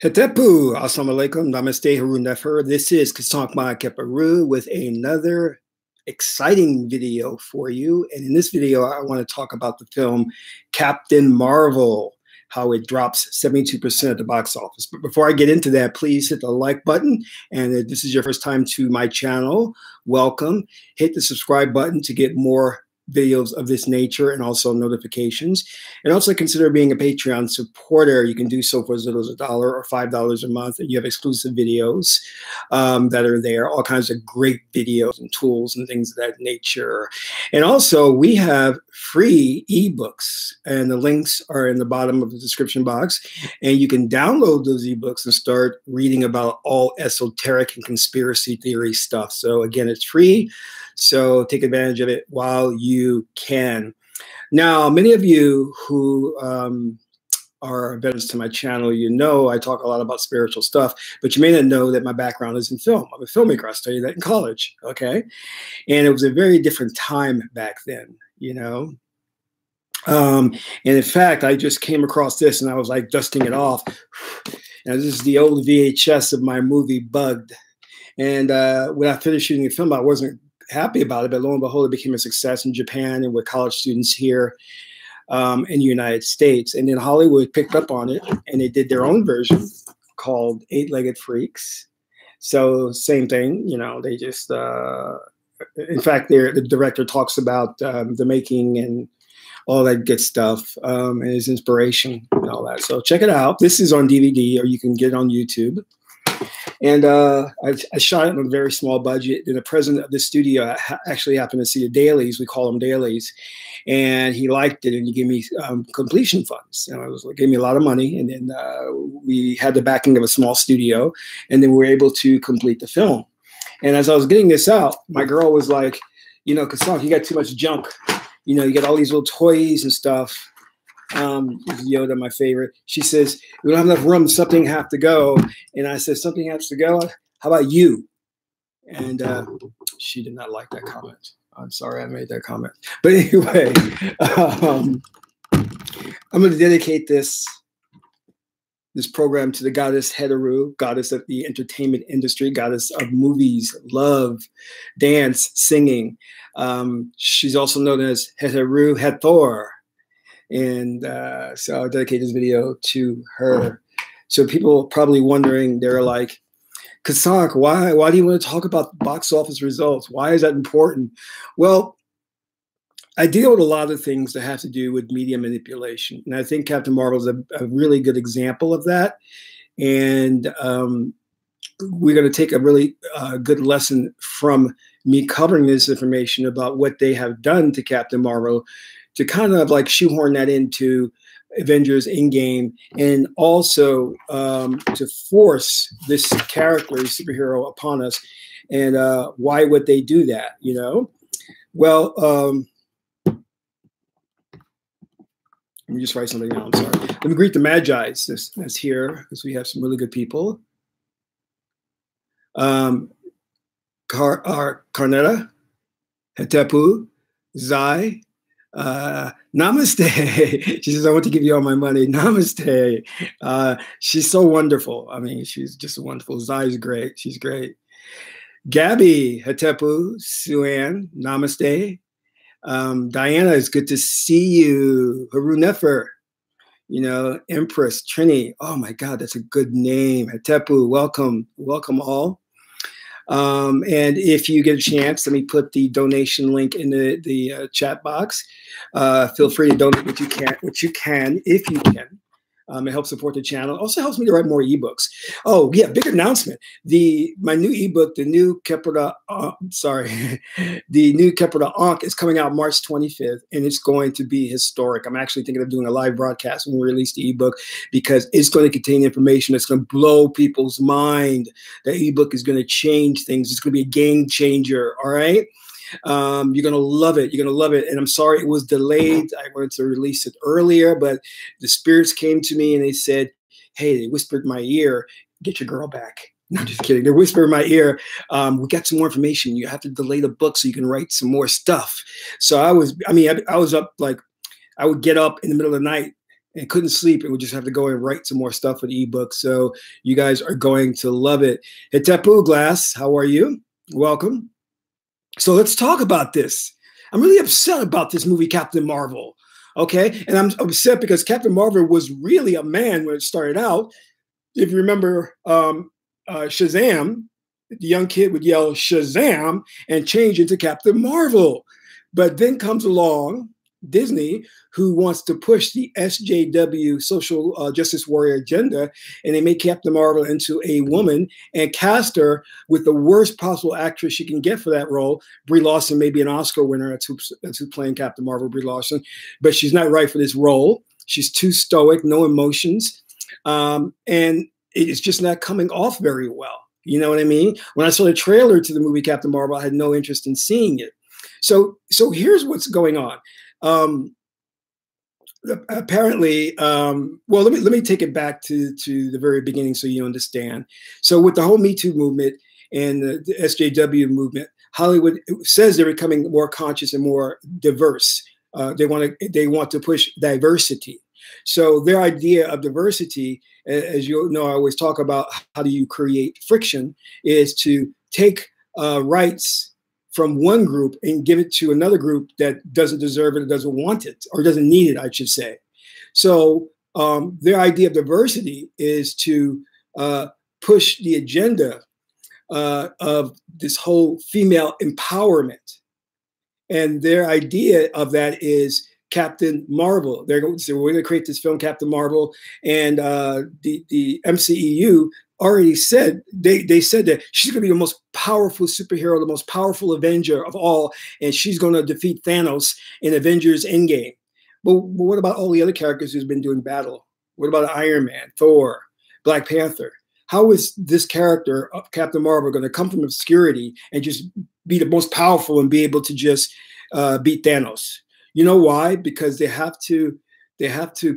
Hetepu, assalamu alaikum, namaste, haru nefer. This is Kasank Ma Keparu with another exciting video for you. And in this video, I want to talk about the film Captain Marvel, how it drops 72% at the box office. But before I get into that, please hit the like button. And if this is your first time to my channel, welcome. Hit the subscribe button to get more videos of this nature and also notifications. And also consider being a Patreon supporter. You can do so for as little as $1 or $5 a month, and you have exclusive videos that are there, all kinds of great videos and tools and things of that nature. And also we have free ebooks, and the links are in the bottom of the description box, and you can download those ebooks and start reading about all esoteric and conspiracy theory stuff. So again, it's free. So take advantage of it while you can. Now, many of you who are veterans to my channel, you know I talk a lot about spiritual stuff, but you may not know that my background is in film. I'm a filmmaker. I studied that in college, okay? And it was a very different time back then, you know? And in fact, I just came across this and I was like dusting it off. Now, this is the old VHS of my movie Bugged. And when I finished shooting the film, I wasn't happy about it, but lo and behold, it became a success in Japan and with college students here in the United States. And then Hollywood picked up on it and they did their own version called Eight-Legged Freaks. So same thing, you know, they just, in fact, the director talks about the making and all that good stuff and his inspiration and all that. So check it out. This is on DVD or you can get it on YouTube. And I shot it on a very small budget. And the president of the studio actually happened to see the dailies. We call them dailies. And he liked it and he gave me completion funds. And gave me a lot of money. And then we had the backing of a small studio. And then we were able to complete the film. And as I was getting this out, my girl was like, you know, Kasank, you got too much junk. You know, you got all these little toys and stuff. Yoda, my favorite. She says, we don't have enough room. Something have to go. And I said, something has to go. How about you? And she did not like that comment. I'm sorry I made that comment. But anyway, I'm going to dedicate this program to the goddess Heteru, goddess of the entertainment industry, goddess of movies, love, dance, singing. She's also known as Heteru Hathor. And so I'll dedicate this video to her. So people probably wondering, they're like, Kasank, why do you want to talk about box office results? Why is that important? Well, I deal with a lot of things that have to do with media manipulation. And I think Captain Marvel is a really good example of that. And we're going to take a really good lesson from me covering this information about what they have done to Captain Marvel to kind of like shoehorn that into Avengers In Game, and also to force this character, superhero, upon us. And why would they do that, you know? Well, let me just write something down, I'm sorry. Let me greet the Magi's that's here, because we have some really good people. Carnetta, Hetepu, Zai, namaste. She says, I want to give you all my money. Namaste. She's so wonderful. I mean, she's just wonderful. Zai's great. She's great. Gabby, Hetepu, Suan, namaste. Diana, it's good to see you. Haru Nefer, you know, Empress, Trini. Oh my God, that's a good name. Hetepu, welcome. Welcome all. And if you get a chance, let me put the donation link in the chat box. Feel free to donate what you can, if you can. It helps support the channel. It also helps me to write more ebooks. Oh yeah, big announcement. My new ebook, the new Keppra, the new Keppra Ankh is coming out March 25th, and it's going to be historic. I'm actually thinking of doing a live broadcast when we release the ebook, because it's going to contain information that's going to blow people's mind. The ebook is going to change things. It's going to be a game changer. All right. You're going to love it. You're going to love it. And I'm sorry it was delayed. I wanted to release it earlier, but the spirits came to me and they said, hey, they whispered in my ear, get your girl back. No, I'm just kidding. They whispered in my ear, we got some more information. You have to delay the book so you can write some more stuff. So I was up like, I would get up in the middle of the night and couldn't sleep and would just have to go and write some more stuff for the ebook. So you guys are going to love it. Hetepu Glass, how are you? Welcome. So let's talk about this. I'm really upset about this movie, Captain Marvel. Okay. And I'm upset because Captain Marvel was really a man when it started out. If you remember Shazam, the young kid would yell Shazam and change into Captain Marvel. But then comes along Disney, who wants to push the SJW social justice warrior agenda, and they make Captain Marvel into a woman and cast her with the worst possible actress she can get for that role. Brie Larson may be an Oscar winner. That's who's playing Captain Marvel, Brie Larson, but she's not right for this role. She's too stoic, no emotions, and it's just not coming off very well. You know what I mean? When I saw the trailer to the movie Captain Marvel, I had no interest in seeing it. So here's what's going on. Apparently, well, let me take it back to the very beginning so you understand. So with the whole Me Too movement and the SJW movement, Hollywood says they're becoming more conscious and more diverse. They want to push diversity. So their idea of diversity, as you know, I always talk about how do you create friction, is to take rights from one group and give it to another group that doesn't deserve it or doesn't want it or doesn't need it, I should say. So their idea of diversity is to push the agenda of this whole female empowerment. And their idea of that is Captain Marvel. They're going to say, we're going to create this film, Captain Marvel. And the MCEU already said, they said that she's going to be the most powerful superhero, the most powerful Avenger of all, and she's going to defeat Thanos in Avengers In Game. But what about all the other characters who's been doing battle? What about Iron Man, Thor, Black Panther? How is this character, Captain Marvel, going to come from obscurity and just be the most powerful and be able to just beat Thanos? You know why? Because they have to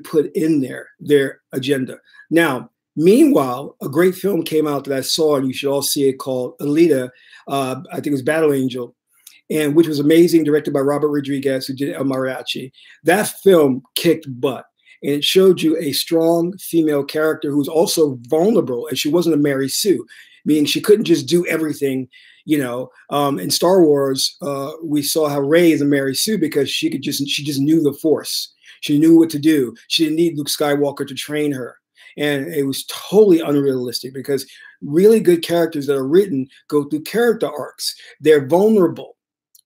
put in their agenda. Now, meanwhile, a great film came out that I saw, and you should all see it, called Alita. I think it was Battle Angel, and which was amazing, directed by Robert Rodriguez, who did El Mariachi. That film kicked butt, and it showed you a strong female character who's also vulnerable, and she wasn't a Mary Sue, meaning she couldn't just do everything. You know, in Star Wars, we saw how Rey is a Mary Sue because she just knew the Force. She knew what to do. She didn't need Luke Skywalker to train her. And it was totally unrealistic because really good characters that are written go through character arcs. They're vulnerable.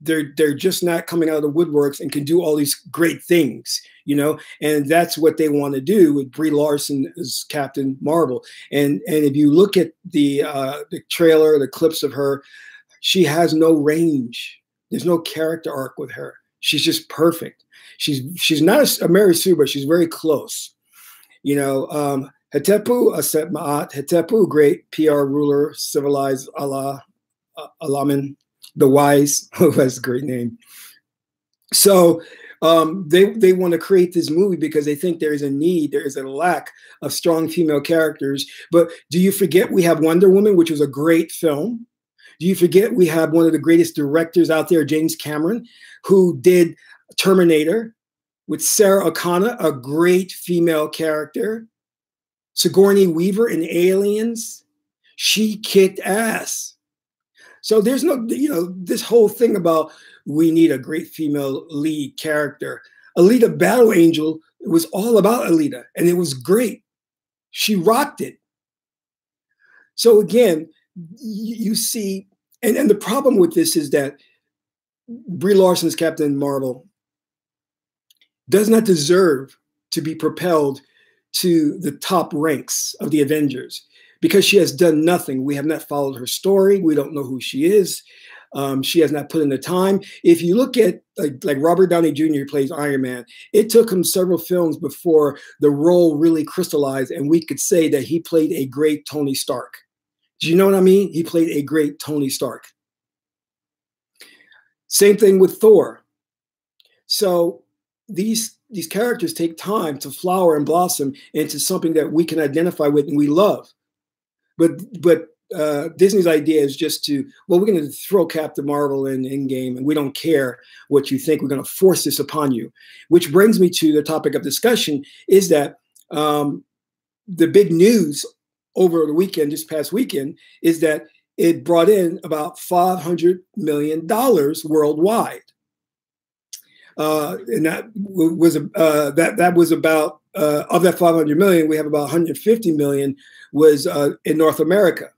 They're just not coming out of the woodworks and can do all these great things, you know, and that's what they want to do with Brie Larson as Captain Marvel. And if you look at the trailer, the clips of her, she has no range. There's no character arc with her. She's just perfect. She's not a Mary Sue, but she's very close. You know, Hetepu Aset Ma'at, Hetepu, great PR ruler, civilized Allah, Alamin, the wise. Oh, that's a great name. So they want to create this movie because they think there is a need, there is a lack of strong female characters. But do you forget we have Wonder Woman, which was a great film? Do you forget we have one of the greatest directors out there, James Cameron, who did Terminator with Sarah O'Connor, a great female character. Sigourney Weaver in Aliens, she kicked ass. So there's no, you know, this whole thing about we need a great female lead character. Alita Battle Angel, it was all about Alita, and it was great. She rocked it. So again, you see, and the problem with this is that Brie Larson's Captain Marvel does not deserve to be propelled to the top ranks of the Avengers because she has done nothing. We have not followed her story. We don't know who she is. She has not put in the time. If you look at like Robert Downey Jr., who plays Iron Man, it took him several films before the role really crystallized and we could say that he played a great Tony Stark. Do you know what I mean? He played a great Tony Stark. Same thing with Thor. So these characters take time to flower and blossom into something that we can identify with and we love. But Disney's idea is just to, well, we're going to throw Captain Marvel in game, and we don't care what you think. We're going to force this upon you, which brings me to the topic of discussion is that the big news over the weekend, this past weekend, is that it brought in about $500 million worldwide. And that was about of that 500 million, we have about 150 million was in North America.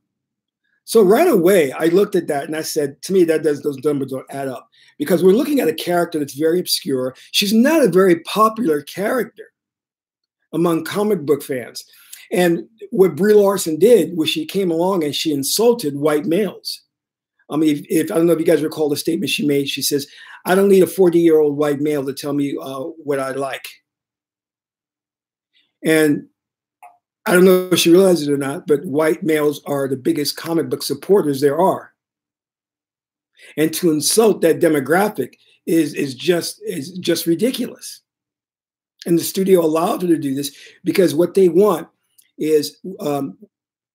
So right away, I looked at that and I said, to me, those numbers don't add up, because we're looking at a character that's very obscure. She's not a very popular character among comic book fans. And what Brie Larson did was she came along and she insulted white males. I mean, if I don't know if you guys recall the statement she made. She says, "I don't need a 40-year-old white male to tell me what I like." And I don't know if she realizes it or not, but white males are the biggest comic book supporters there are. And to insult that demographic is just ridiculous. And the studio allowed her to do this because what they want is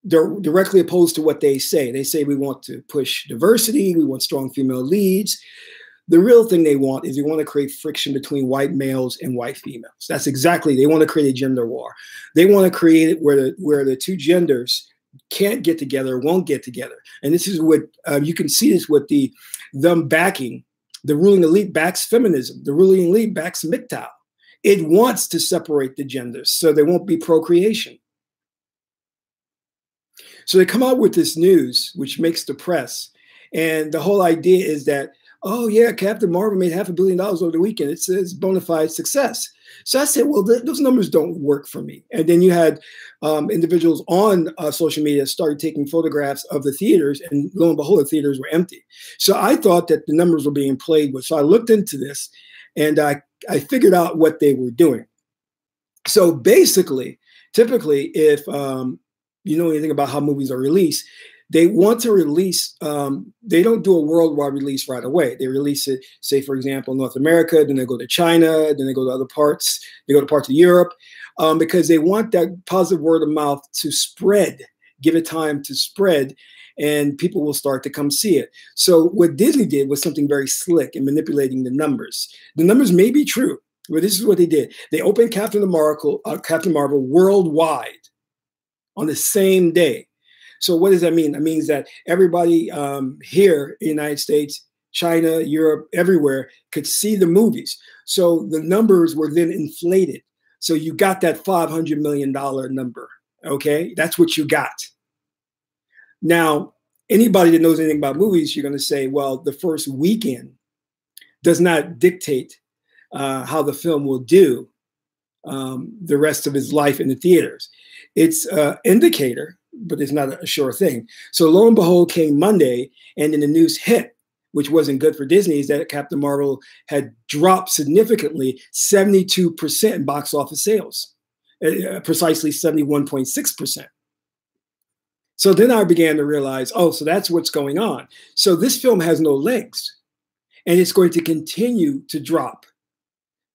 they're directly opposed to what they say. They say we want to push diversity, we want strong female leads. The real thing they want is they want to create friction between white males and white females. That's exactly, they want to create a gender war. They want to create it where the two genders can't get together, won't get together. And this is what you can see this with them backing, the ruling elite backs feminism, the ruling elite backs MGTOW. It wants to separate the genders so there won't be procreation. So they come out with this news, which makes the press. And the whole idea is that, oh yeah, Captain Marvel made $500 million over the weekend. It's a bona fide success. So I said, well, those numbers don't work for me. And then you had individuals on social media started taking photographs of the theaters, and lo and behold, the theaters were empty. So I thought that the numbers were being played with. So I looked into this, and I figured out what they were doing. So basically, typically, if you know anything about how movies are released, they want to release, they don't do a worldwide release right away. They release it, say, for example, North America, then they go to China, then they go to other parts, they go to parts of Europe, because they want that positive word of mouth to spread, give it time to spread, and people will start to come see it. So what Disney did was something very slick in manipulating the numbers. The numbers may be true, but this is what they did. They opened Captain Marvel worldwide on the same day. So what does that mean? That means that everybody here in the United States, China, Europe, everywhere could see the movies. So the numbers were then inflated. So you got that $500 million number, okay? That's what you got. Now, anybody that knows anything about movies, you're going to say, well, the first weekend does not dictate how the film will do the rest of its life in the theaters. It's an indicator, but it's not a sure thing. So lo and behold came Monday, and then the news hit, which wasn't good for Disney, is that Captain Marvel had dropped significantly, 72% in box office sales, precisely 71.6%. So then I began to realize, oh, so that's what's going on. So this film has no legs, and it's going to continue to drop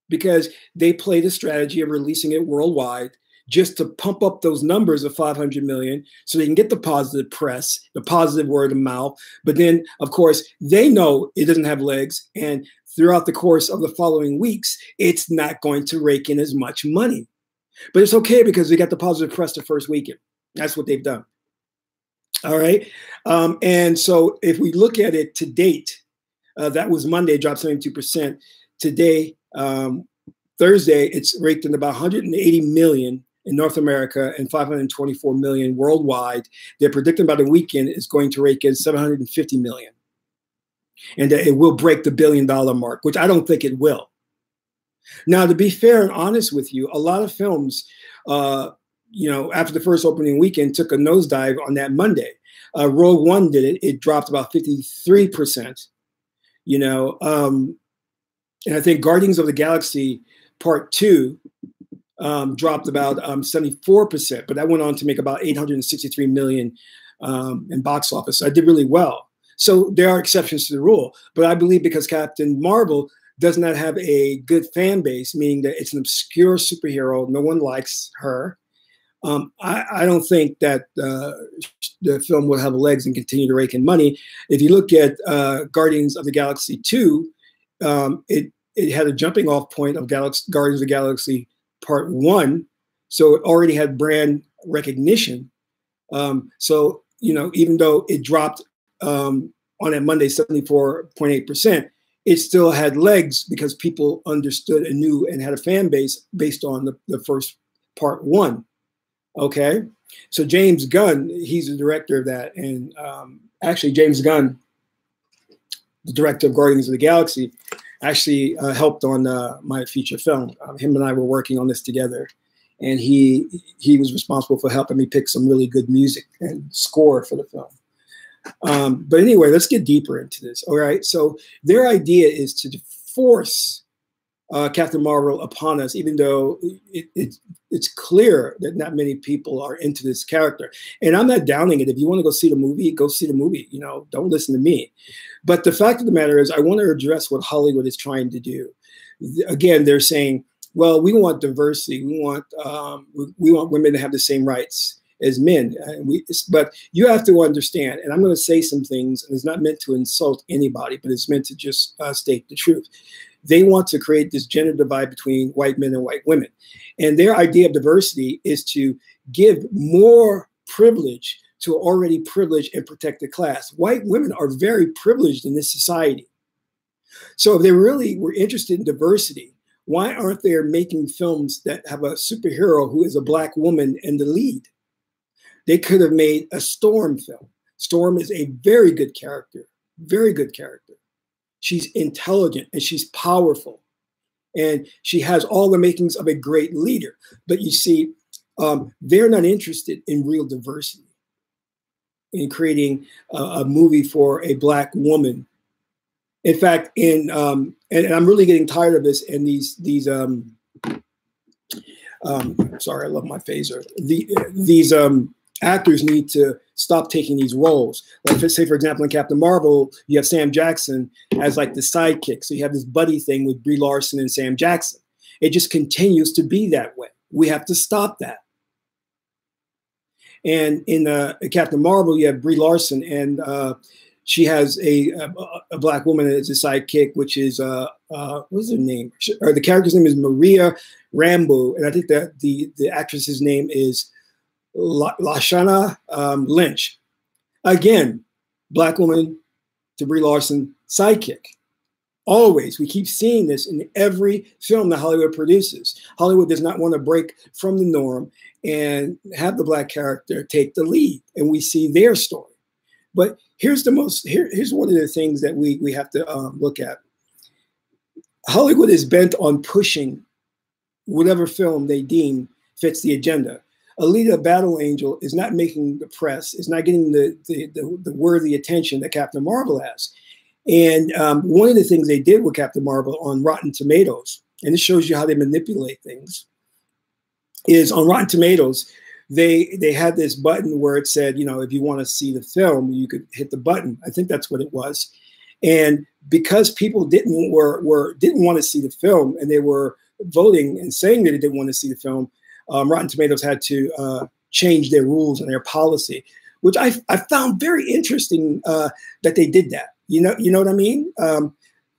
because they play the strategy of releasing it worldwide just to pump up those numbers of 500 million so they can get the positive press, the positive word of mouth. But then, of course, they know it doesn't have legs. And throughout the course of the following weeks, it's not going to rake in as much money. But it's okay because they got the positive press the first weekend. That's what they've done. All right. And so if we look at it to date, that was Monday, dropped 72%. Today, Thursday, it's raked in about 180 million in North America and 524 million worldwide. They're predicting by the weekend is going to rake in 750 million. And that it will break the $1 billion mark, which I don't think it will. Now, to be fair and honest with you, a lot of films, you know, after the first opening weekend took a nosedive on that Monday. Rogue One did it. It dropped about 53%, you know. And I think Guardians of the Galaxy Part 2 dropped about 74%, but that went on to make about 863 million in box office. So I did really well. So there are exceptions to the rule, but I believe because Captain Marvel does not have a good fan base, meaning that it's an obscure superhero, no one likes her. I don't think that the film will have legs and continue to rake in money. If you look at Guardians of the Galaxy 2, it had a jumping off point of Guardians of the Galaxy Part 1, so it already had brand recognition. So, you know, even though it dropped on that Monday 74.8%, it still had legs because people understood and knew and had a fan base based on the first Part 1. Okay, so James Gunn, he's the director of that, and actually James Gunn, the director of Guardians of the Galaxy, actually helped on my feature film. Him and I were working on this together, and he was responsible for helping me pick some really good music and score for the film. But anyway, let's get deeper into this. All right, so their idea is to force Captain Marvel upon us, even though it's clear that not many people are into this character. And I'm not downing it. If you want to go see the movie, go see the movie. You know, don't listen to me. But the fact of the matter is, I want to address what Hollywood is trying to do. Again, they're saying, well, we want diversity. We want women to have the same rights as men. But you have to understand, and I'm going to say some things, and it's not meant to insult anybody, but it's meant to just state the truth. They want to create this gender divide between white men and white women. And their idea of diversity is to give more privilege to already privileged and protected class. White women are very privileged in this society. So if they really were interested in diversity, why aren't they making films that have a superhero who is a Black woman in the lead? They could have made a Storm film. Storm is a very good character, very good character. She's intelligent and she's powerful, and she has all the makings of a great leader. But you see, they're not interested in real diversity, in creating a movie for a Black woman. In fact, and I'm really getting tired of this. And sorry, I love my phaser. These actors need to stop taking these roles. Like, say, for example, in Captain Marvel, you have Sam Jackson as like the sidekick. So you have this buddy thing with Brie Larson and Sam Jackson. It just continues to be that way. We have to stop that. And in Captain Marvel, you have Brie Larson, and she has a Black woman as a sidekick, which is, what's her name? Or the character's name is Maria Rambeau. And I think that the actress's name is Lashana Lynch. Again, Black woman to Brie Larson, sidekick. Always. We keep seeing this in every film that Hollywood produces. Hollywood does not want to break from the norm and have the Black character take the lead, and we see their story. But here's one of the things that we have to look at. Hollywood is bent on pushing whatever film they deem fits the agenda. Alita Battle Angel is not making the press, is not getting the worthy attention that Captain Marvel has. And one of the things they did with Captain Marvel on Rotten Tomatoes, and this shows you how they manipulate things, is on Rotten Tomatoes, they had this button where it said, you know, if you want to see the film, you could hit the button. I think that's what it was. And because people didn't want to see the film, and they were voting and saying that they didn't want to see the film, Rotten Tomatoes had to change their rules and their policy, which I found very interesting that they did that. You know what I mean?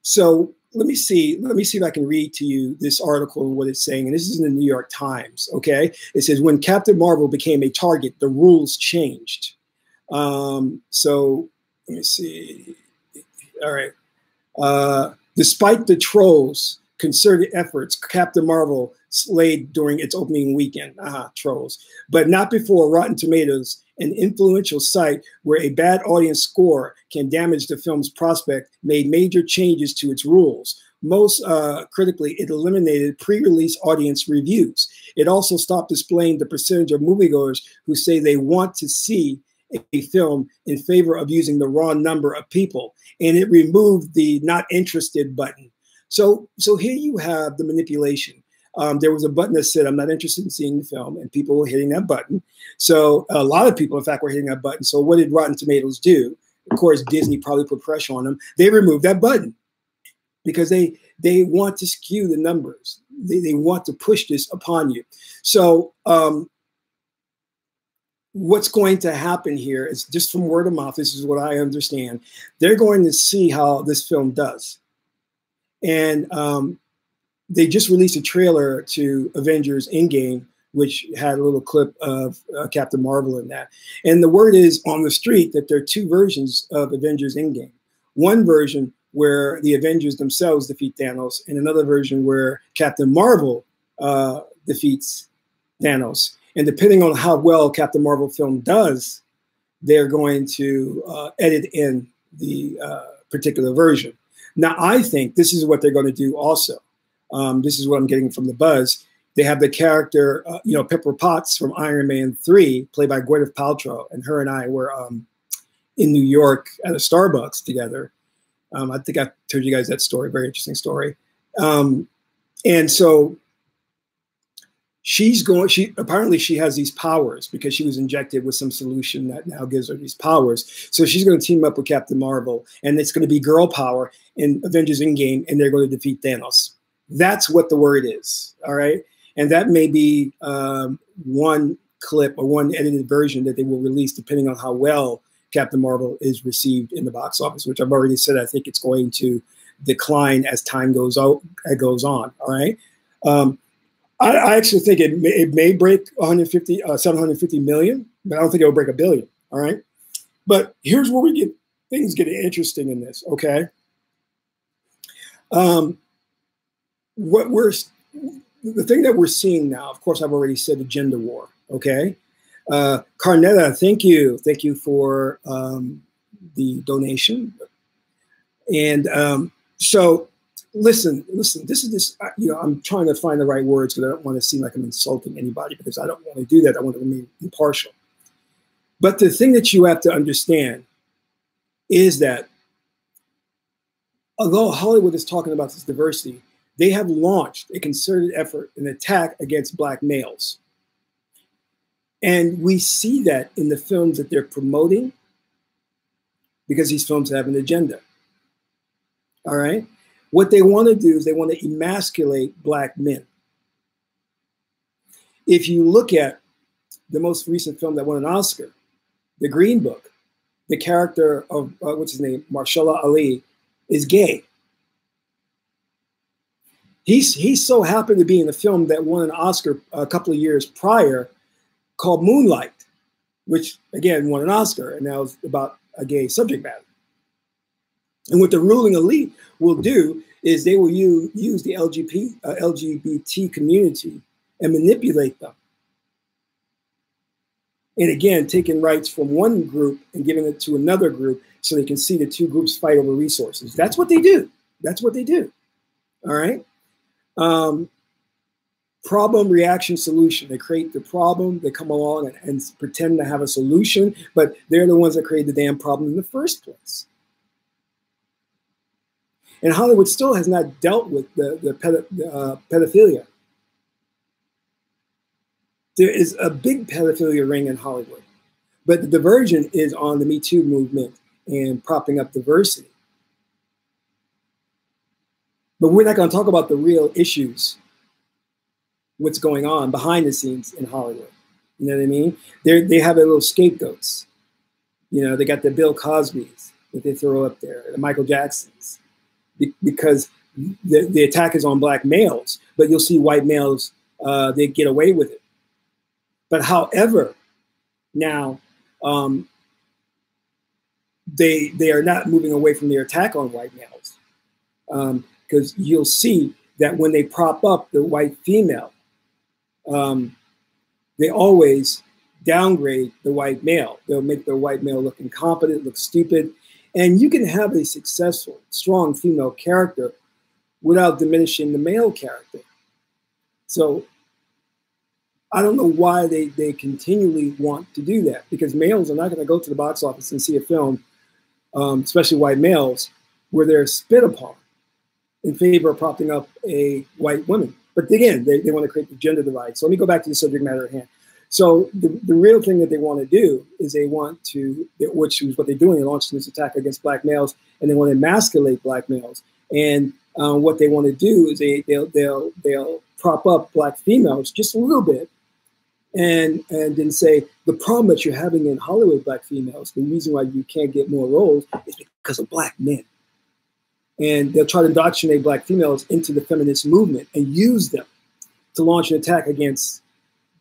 So let me see if I can read to you this article and what it's saying. And this is in the New York Times. Okay, it says, when Captain Marvel became a target, the rules changed. So let me see. All right. Despite the trolls' concerted efforts, Captain Marvel slayed during its opening weekend. Trolls. But not before Rotten Tomatoes, an influential site where a bad audience score can damage the film's prospect, made major changes to its rules. Most critically, it eliminated pre-release audience reviews. It also stopped displaying the percentage of moviegoers who say they want to see a film in favor of using the raw number of people. And it removed the not interested button. So here you have the manipulation. There was a button that said, I'm not interested in seeing the film, and people were hitting that button. So a lot of people, in fact, were hitting that button. So what did Rotten Tomatoes do? Of course, Disney probably put pressure on them. They removed that button because they want to skew the numbers. They want to push this upon you. So what's going to happen here is just from word of mouth. This is what I understand. They're going to see how this film does. And they just released a trailer to Avengers In Game, which had a little clip of Captain Marvel in that. And the word is on the street that there are two versions of Avengers In Game. One version where the Avengers themselves defeat Thanos, and another version where Captain Marvel defeats Thanos. And depending on how well Captain Marvel film does, they're going to edit in the particular version. Now, I think this is what they're going to do also. This is what I'm getting from the buzz. They have the character, Pepper Potts from Iron Man 3, played by Gwyneth Paltrow, and her and I were in New York at a Starbucks together. I think I told you guys that story, very interesting story. And so apparently she has these powers because she was injected with some solution that now gives her these powers. So she's going to team up with Captain Marvel, and it's going to be girl power in Avengers In Game, and they're going to defeat Thanos. That's what the word is, all right? And that may be one clip or one edited version that they will release depending on how well Captain Marvel is received in the box office, which I've already said I think it's going to decline as time goes on, all right? I actually think it may break 750 million, but I don't think it'll break $1 billion, all right? But here's where things get interesting in this, okay? The thing that we're seeing now, of course, I've already said the gender war, okay? Carnetta, thank you. Thank you for the donation. And so listen, this is I'm trying to find the right words because I don't want to seem like I'm insulting anybody because I don't want to do that. I want to remain impartial. But the thing that you have to understand is that although Hollywood is talking about this diversity, they have launched a concerted effort, an attack against Black males. And we see that in the films that they're promoting because these films have an agenda. All right? What they want to do is they want to emasculate Black men. If you look at the most recent film that won an Oscar, The Green Book, the character of, what's his name, Mahershala Ali, is gay. He's so happy to be in a film that won an Oscar a couple of years prior called Moonlight, which, again, won an Oscar, and now it's about a gay subject matter. And what the ruling elite will do is they will use the LGBT community and manipulate them. And again, taking rights from one group and giving it to another group so they can see the two groups fight over resources. That's what they do. That's what they do. All right? Problem, reaction, solution. They create the problem, they come along and pretend to have a solution, but they're the ones that create the damn problem in the first place. And Hollywood still has not dealt with the pedophilia. There is a big pedophilia ring in Hollywood, but the diversion is on the Me Too movement and propping up diversity. But we're not going to talk about the real issues, what's going on behind the scenes in Hollywood. You know what I mean? They have their little scapegoats. You know, they got the Bill Cosbys that they throw up there, the Michael Jacksons, because the attack is on Black males, but you'll see white males, they get away with it. But however, now they are not moving away from their attack on white males. Because you'll see that when they prop up the white female, they always downgrade the white male. They'll make the white male look incompetent, look stupid. And you can have a successful, strong female character without diminishing the male character. So I don't know why they continually want to do that, because males are not going to go to the box office and see a film, especially white males, where they're spit upon in favor of propping up a white woman. But again, they want to create the gender divide. So let me go back to the subject matter at hand. So the real thing that they want to do is they want to, which is what they're doing, they're launching this attack against Black males, and they want to emasculate Black males. And what they want to do is they'll prop up Black females just a little bit and then say the problem that you're having in Hollywood, black females, the reason why you can't get more roles is because of black men. And they'll try to indoctrinate black females into the feminist movement and use them to launch an attack against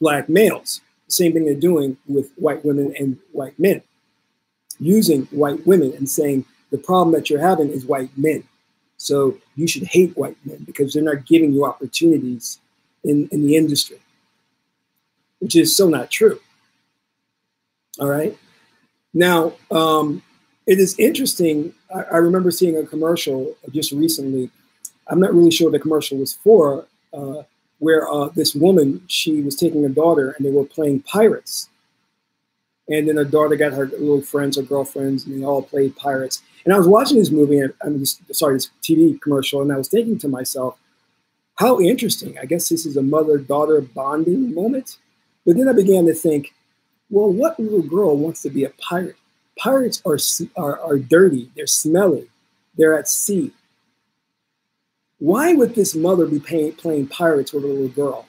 black males. The same thing they're doing with white women and white men, using white women and saying the problem that you're having is white men. So you should hate white men because they're not giving you opportunities in the industry, which is so not true. All right. Now, it is interesting. I remember seeing a commercial just recently. I'm not really sure what the commercial was for, where this woman, she was taking her daughter and they were playing pirates. And then her daughter got her little friends or girlfriends and they all played pirates. And I was watching this movie, this TV commercial, and I was thinking to myself, how interesting. I guess this is a mother-daughter bonding moment. But then I began to think, well, what little girl wants to be a pirate? Pirates are dirty, they're smelly, they're at sea. Why would this mother be playing pirates with a little girl?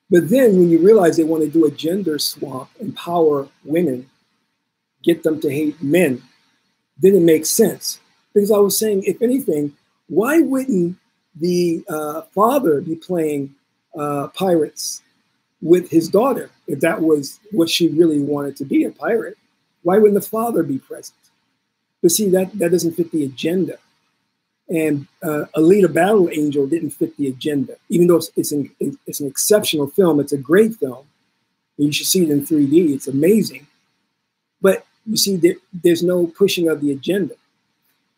But then when you realize they want to do a gender swap, empower women, get them to hate men, then it makes sense. Because I was saying, if anything, why wouldn't the father be playing pirates with his daughter if that was what she really wanted to be, a pirate? Why wouldn't the father be present? But see, that doesn't fit the agenda. And Alita Battle Angel didn't fit the agenda, even though it's an exceptional film. It's a great film. You should see it in 3D. It's amazing. But you see, there's no pushing of the agenda.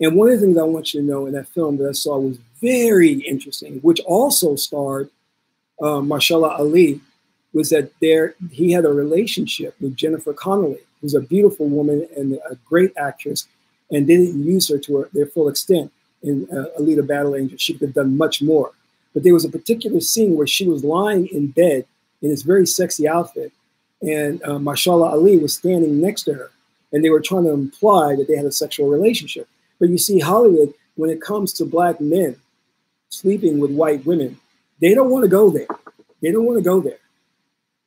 And one of the things I want you to know in that film that I saw was very interesting, which also starred Mahershala Ali, was that he had a relationship with Jennifer Connelly, who's a beautiful woman and a great actress, and they didn't use her to their full extent in Alita Battle Angel. She could have done much more. But there was a particular scene where she was lying in bed in this very sexy outfit, and Mahershala Ali was standing next to her, and they were trying to imply that they had a sexual relationship. But you see, Hollywood, when it comes to black men sleeping with white women, they don't want to go there. They don't want to go there.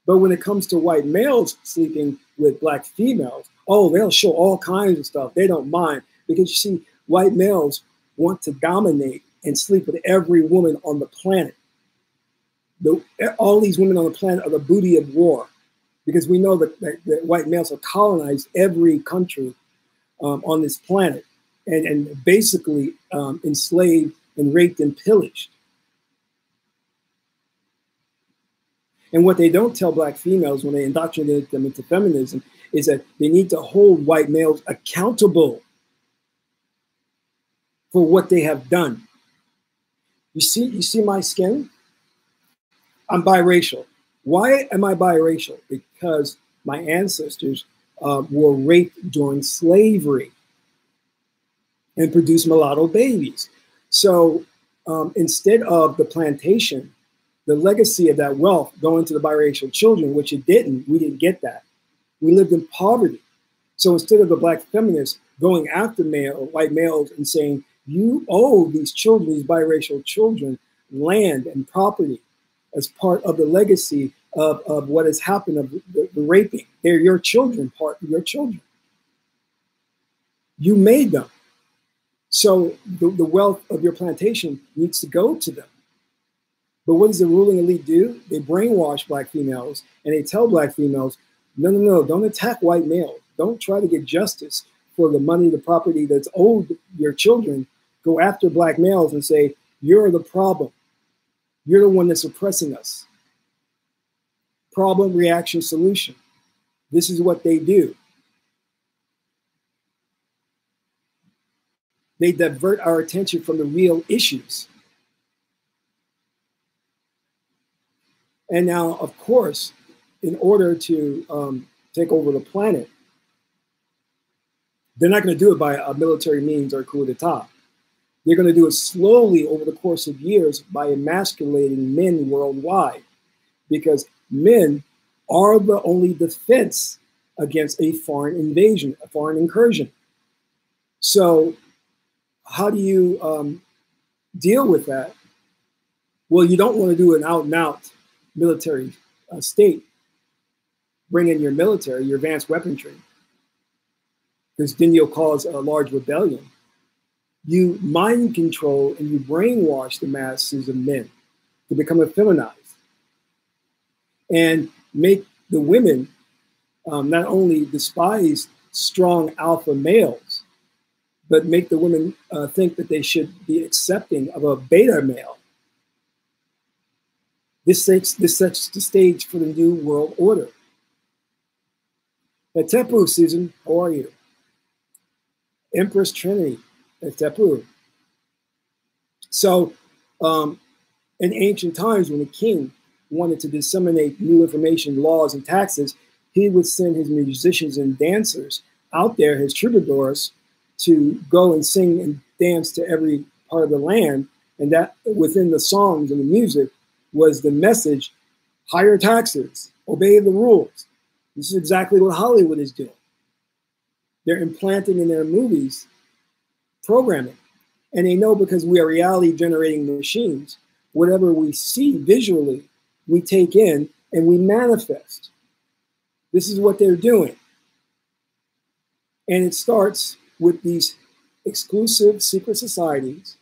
But when it comes to white males sleeping with black females, oh, they'll show all kinds of stuff. They don't mind. Because you see, white males want to dominate and sleep with every woman on the planet. All these women on the planet are the booty of war. Because we know that white males have colonized every country on this planet and basically enslaved and raped and pillaged. And what they don't tell black females when they indoctrinate them into feminism is that they need to hold white males accountable for what they have done. You see my skin? I'm biracial. Why am I biracial? Because my ancestors were raped during slavery and produced mulatto babies. So instead of the plantation, the legacy of that wealth going to the biracial children, which it didn't, we didn't get that. We lived in poverty. So instead of the black feminists going after white males and saying, you owe these children, these biracial children, land and property as part of the legacy of what has happened of the raping. They're your children, part of your children. You made them. So the wealth of your plantation needs to go to them. But what does the ruling elite do? They brainwash black females and they tell black females, no, don't attack white males. Don't try to get justice for the money, the property that's owed your children. Go after black males and say, you're the problem. You're the one that's oppressing us. Problem, reaction, solution. This is what they do. They divert our attention from the real issues. And now, of course, in order to take over the planet, they're not going to do it by a military means or coup d'etat. They're going to do it slowly over the course of years by emasculating men worldwide, because men are the only defense against a foreign invasion, a foreign incursion. So how do you deal with that? Well, you don't want to do an out-and-out military state bring in your military, your advanced weaponry, because then you'll cause a large rebellion. You mind control and you brainwash the masses of men to become effeminized and make the women not only despise strong alpha males, but make the women think that they should be accepting of a beta male. This sets the stage for the new world order. Tepu, Susan, how are you? Empress Trinity, Tepu. So, in ancient times, when a king wanted to disseminate new information, laws, and taxes, he would send his musicians and dancers out there, his troubadours, to go and sing and dance to every part of the land. And that within the songs and the music was the message: higher taxes, obey the rules. This is exactly what Hollywood is doing. They're implanting in their movies programming. And they know, because we are reality generating machines, whatever we see visually, we take in and we manifest. This is what they're doing. And it starts with these exclusive secret societies,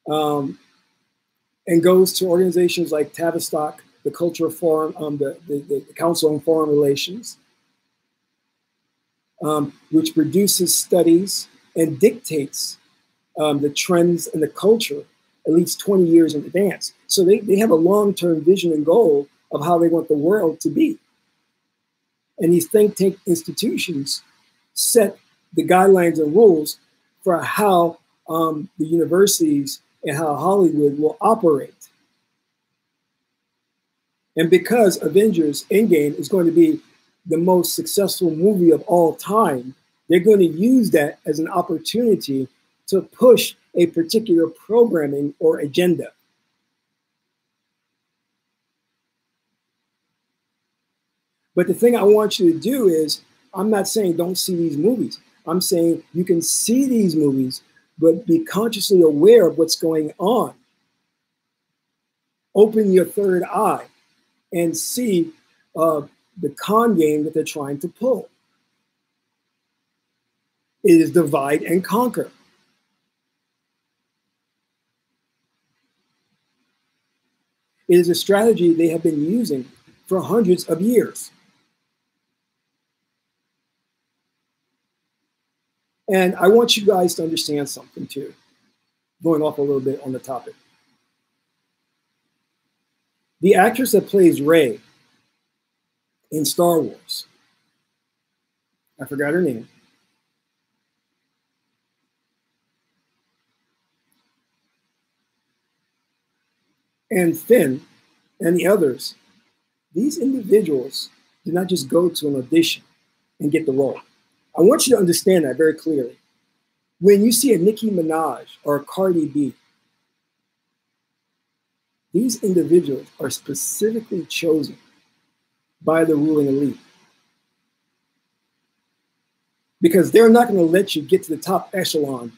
and goes to organizations like Tavistock, the Cultural Forum, the Council on Foreign Relations, which produces studies and dictates the trends and the culture at least 20 years in advance. So they have a long-term vision and goal of how they want the world to be. And these think tank institutions set the guidelines and rules for how the universities and how Hollywood will operate. And because Avengers In Game is going to be the most successful movie of all time, they're going to use that as an opportunity to push a particular programming or agenda. But the thing I want you to do is, I'm not saying don't see these movies. I'm saying you can see these movies, but be consciously aware of what's going on. Open your third eye and see the con game that they're trying to pull. It is divide and conquer. It is a strategy they have been using for hundreds of years. And I want you guys to understand something too, going off a little bit on the topic. The actress that plays Rey in Star Wars, I forgot her name, and Finn and the others, these individuals did not just go to an audition and get the role. I want you to understand that very clearly. When you see a Nicki Minaj or a Cardi B, these individuals are specifically chosen by the ruling elite, because they're not going to let you get to the top echelon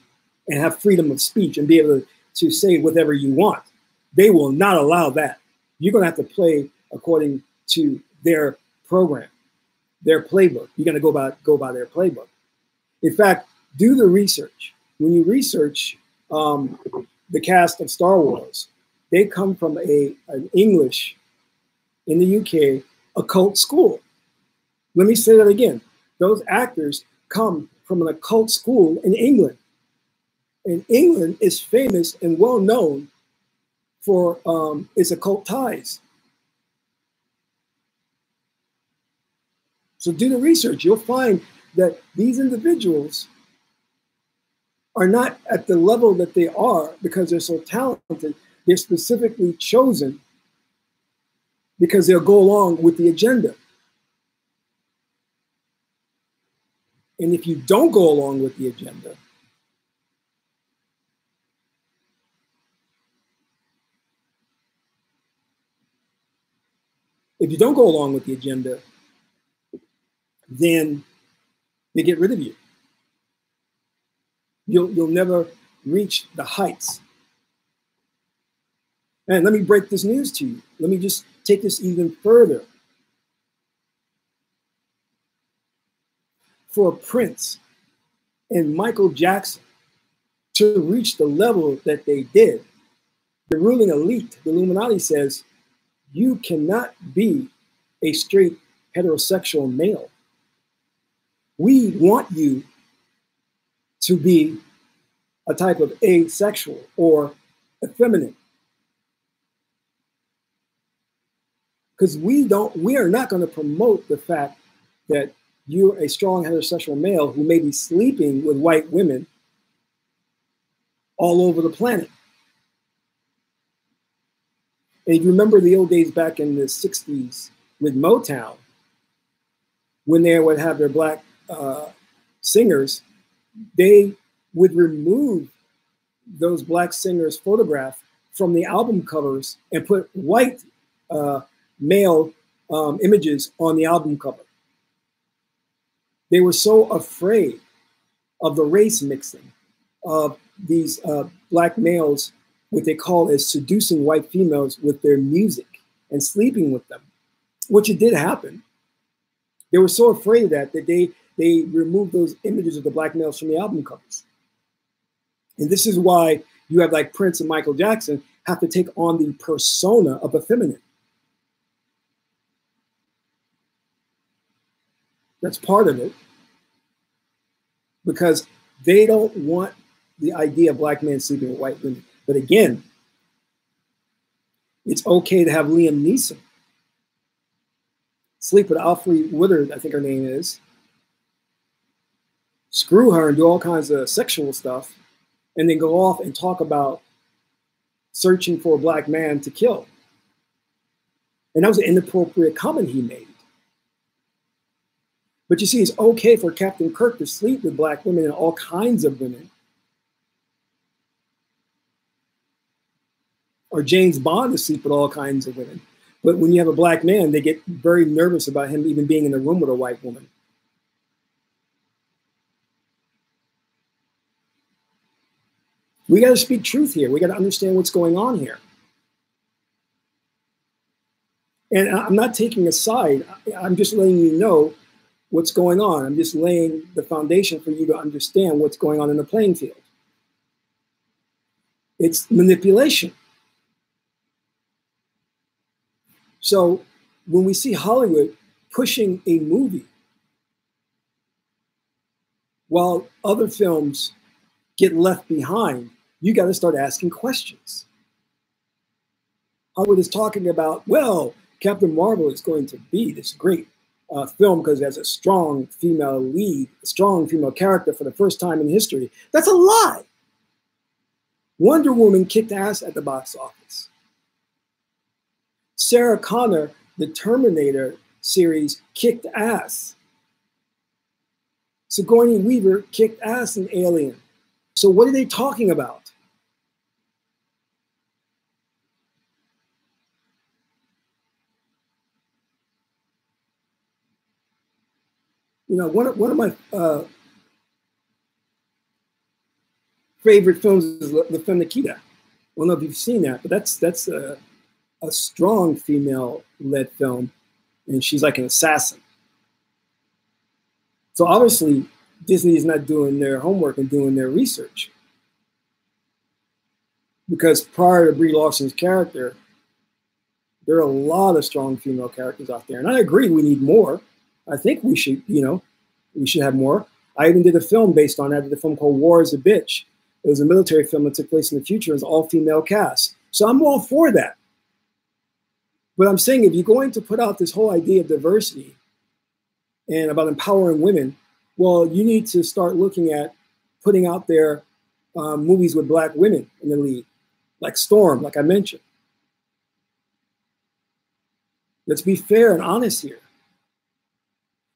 and have freedom of speech and be able to say whatever you want. They will not allow that. You're going to have to play according to their program, their playbook. You're going to go by their playbook. In fact, do the research. When you research the cast of Star Wars, they come from an English, in the UK, occult school. Let me say that again. Those actors come from an occult school in England. And England is famous and well known for its occult ties. So do the research. You'll find that these individuals are not at the level that they are because they're so talented. They're specifically chosen because they'll go along with the agenda. And if you don't go along with the agenda, then they get rid of you. You'll never reach the heights. And let me break this news to you. Let me just take this even further. For Prince and Michael Jackson to reach the level that they did, the ruling elite, the Illuminati, says, you cannot be a straight heterosexual male. We want you to be a type of asexual or effeminate. Because we are not going to promote the fact that you're a strong heterosexual male who may be sleeping with white women all over the planet. And if you remember the old days back in the 60s with Motown, when they would have their black singers, they would remove those black singers' photograph from the album covers and put white male images on the album cover. They were so afraid of the race mixing of these black males, what they call as seducing white females with their music and sleeping with them, which it did happen. They were so afraid of that they removed those images of the black males from the album covers. And this is why you have like Prince and Michael Jackson have to take on the persona of a feminine. That's part of it, because they don't want the idea of black men sleeping with white women. But again, it's okay to have Liam Neeson sleep with Alfre Woodard, I think her name is, screw her and do all kinds of sexual stuff, and then go off and talk about searching for a black man to kill. And that was an inappropriate comment he made. But you see, it's okay for Captain Kirk to sleep with black women and all kinds of women. Or James Bond to sleep with all kinds of women. But when you have a black man, they get very nervous about him even being in the room with a white woman. We got to speak truth here. We got to understand what's going on here. And I'm not taking a side. I'm just letting you know what's going on. I'm just laying the foundation for you to understand what's going on in the playing field. It's manipulation. So when we see Hollywood pushing a movie while other films get left behind, you got to start asking questions. Hollywood is talking about, well, Captain Marvel is going to be this great film because it has a strong female lead, a strong female character for the first time in history. That's a lie. Wonder Woman kicked ass at the box office. Sarah Connor, the Terminator series, kicked ass. Sigourney Weaver kicked ass in Alien. So what are they talking about? You know, one of my favorite films is The Femme Nikita. I don't know if you've seen that, but that's a strong female-led film, and she's like an assassin. So obviously, Disney is not doing their homework and doing their research, because prior to Brie Larson's character, there are a lot of strong female characters out there, and I agree we need more. I think we should, we should have more. I even did a film based on that. I did a film called War is a Bitch. It was a military film that took place in the future. It was all female cast. So I'm all for that. But I'm saying if you're going to put out this whole idea of diversity and about empowering women, well, you need to start looking at putting out there movies with black women in the lead, like Storm, like I mentioned. Let's be fair and honest here.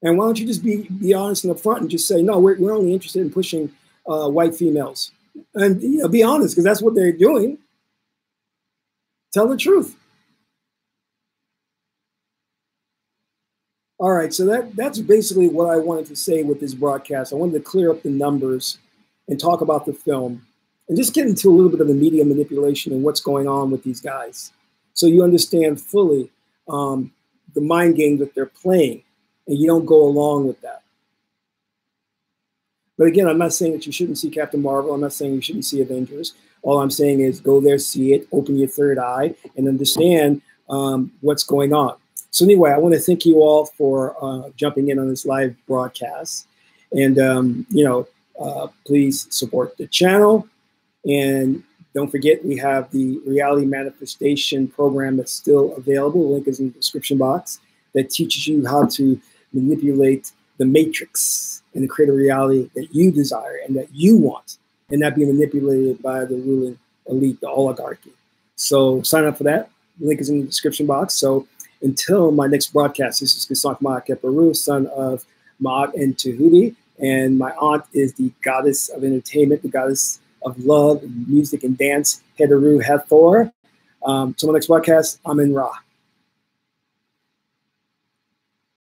And why don't you just be honest in the front and just say, no, we're only interested in pushing white females. And be honest, because that's what they're doing. Tell the truth. All right, so that's basically what I wanted to say with this broadcast. I wanted to clear up the numbers and talk about the film and just get into a little bit of the media manipulation and what's going on with these guys, so you understand fully the mind game that they're playing, and you don't go along with that. But again, I'm not saying that you shouldn't see Captain Marvel. I'm not saying you shouldn't see Avengers. All I'm saying is go there, see it, open your third eye, and understand what's going on. So anyway, I want to thank you all for jumping in on this live broadcast. And, please support the channel. And don't forget, we have the reality manifestation program that's still available. The link is in the description box, that teaches you how to manipulate the matrix and create a reality that you desire and that you want, and not be manipulated by the ruling elite, the oligarchy. So sign up for that. The link is in the description box. So until my next broadcast, this is Kisak Ma'a Keperu, son of Ma'at and Tahuti. And my aunt is the goddess of entertainment, the goddess of love, and music and dance, Hedaru Hathor. So my next broadcast, I'm in Ra.